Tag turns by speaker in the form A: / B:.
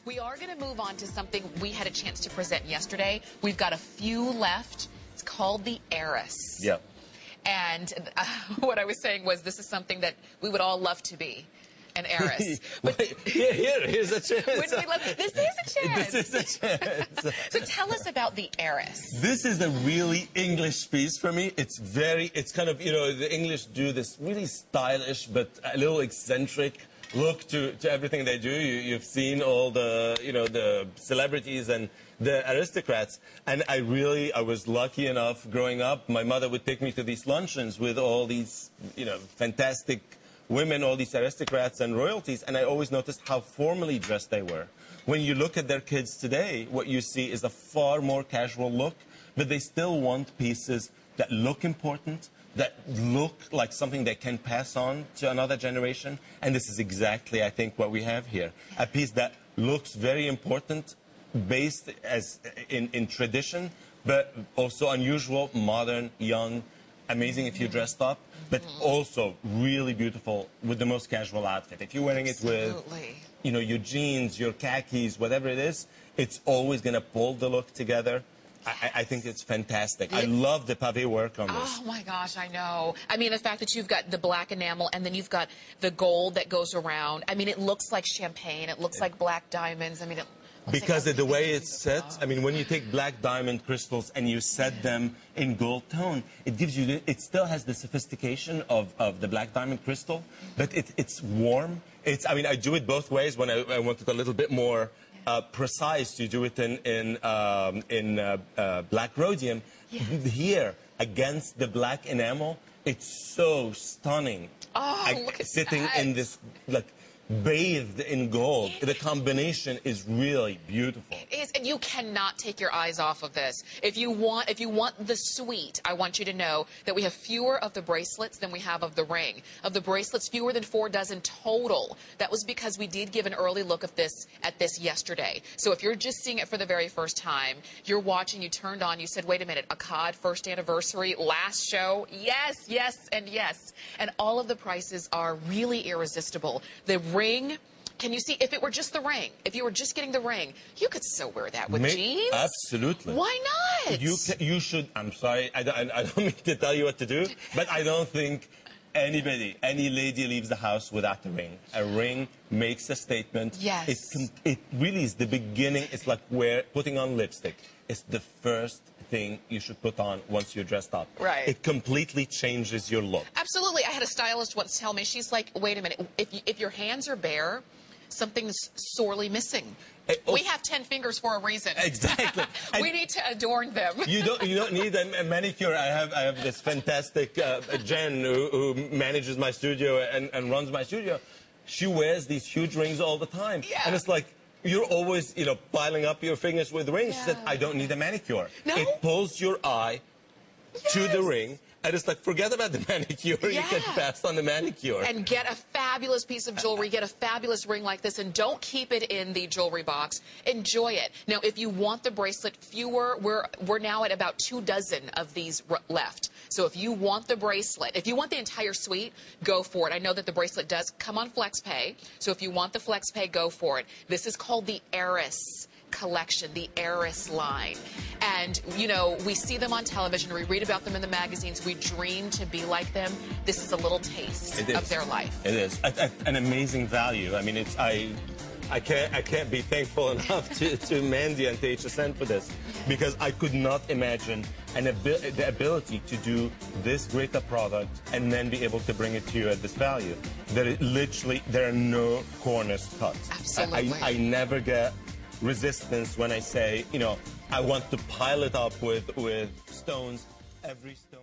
A: We are going to move on to something we had a chance to present yesterday. We've got a few left. It's called the Heiress.
B: Yeah.
A: And what I was saying was this is something that we would all love to be. An heiress. But
B: here's a chance.
A: This is a chance.
B: This is a chance.
A: So tell us about the Heiress.
B: This is a really English piece for me. It's kind of, you know, the English do this really stylish but a little eccentric look to everything they do. You've seen all the, you know, the celebrities and the aristocrats. And I was lucky enough growing up, my mother would take me to these luncheons with all these, you know, fantastic women, all these aristocrats and royalties, and I always noticed how formally dressed they were. When you look at their kids today, what you see is a far more casual look, but they still want pieces that look important, that look like something they can pass on to another generation, and this is exactly, I think, what we have here. A piece that looks very important, based in tradition, but also unusual, modern, young, amazing if you're dressed up, but also really beautiful with the most casual outfit. If you're wearing it with, you know, your jeans, your khakis, whatever it is, it's always going to pull the look together. I think it's fantastic. I love the pavé work on this.
A: Oh, my gosh, I know. I mean, the fact that you've got the black enamel and then you've got the gold that goes around. I mean, it looks like champagne. It looks like black diamonds. I mean,
B: because of the way it's set, I mean, when you take black diamond crystals and you set them in gold tone, it gives you, it still has the sophistication of the black diamond crystal, but it's warm. I mean, I do it both ways. When I want it a little bit more precise, you do it in black rhodium. Here, against the black enamel, it's so stunning.
A: Oh, look at
B: sitting
A: that.
B: in this, like, bathed in gold. The combination is really beautiful.
A: It is, and you cannot take your eyes off of this. If you want the suite, I want you to know that we have fewer of the bracelets than we have of the ring. Of the bracelets, fewer than 4 dozen total. That was because we did give an early look at this yesterday. So if you're just seeing it for the very first time, you're watching, you turned on, you said, wait a minute, AKKAD first anniversary, last show, yes, yes, and yes. And all of the prices are really irresistible. The ring, can you see, if it were just the ring, if you were just getting the ring, you could still wear that with jeans.
B: Absolutely.
A: Why not?
B: You should, I'm sorry, I don't mean to tell you what to do, but I don't think any lady leaves the house without a ring. A ring makes a statement.
A: Yes.
B: It really is the beginning. It's like putting on lipstick. It's the first thing you should put on once you're dressed up.
A: Right.
B: It completely changes your look.
A: Absolutely. I had a stylist once tell me, she's like, wait a minute, if your hands are bare, something's sorely missing. We have 10 fingers for a reason.
B: Exactly.
A: We need to adorn them.
B: You don't need a manicure. I have this fantastic Jen who manages my studio and runs my studio. She wears these huge rings all the time.
A: Yeah.
B: And it's like, you're always, you know, piling up your fingers with rings.
A: Yeah.
B: She said, I don't need a manicure.
A: No?
B: It pulls your eye to the ring. And it's like, forget about the manicure. You can pass on the manicure.
A: And get a fabulous piece of jewelry. Get a fabulous ring like this. And don't keep it in the jewelry box. Enjoy it. Now, if you want the bracelet, we're now at about 2 dozen of these left. So if you want the bracelet, if you want the entire suite, go for it. I know that the bracelet does come on FlexPay. So if you want the FlexPay, go for it. This is called the Heiress collection, the Heiress line. And, you know, we see them on television, we read about them in the magazines, we dream to be like them. This is a little taste of their life.
B: It is. An amazing value. I mean, I can't be thankful enough to Mandy and to HSN for this, because I could not imagine the ability to do this great a product and then be able to bring it to you at this value. There are no corners cut.
A: Absolutely.
B: I never get resistance when I say, you know, I want to pile it up with stones. Every stone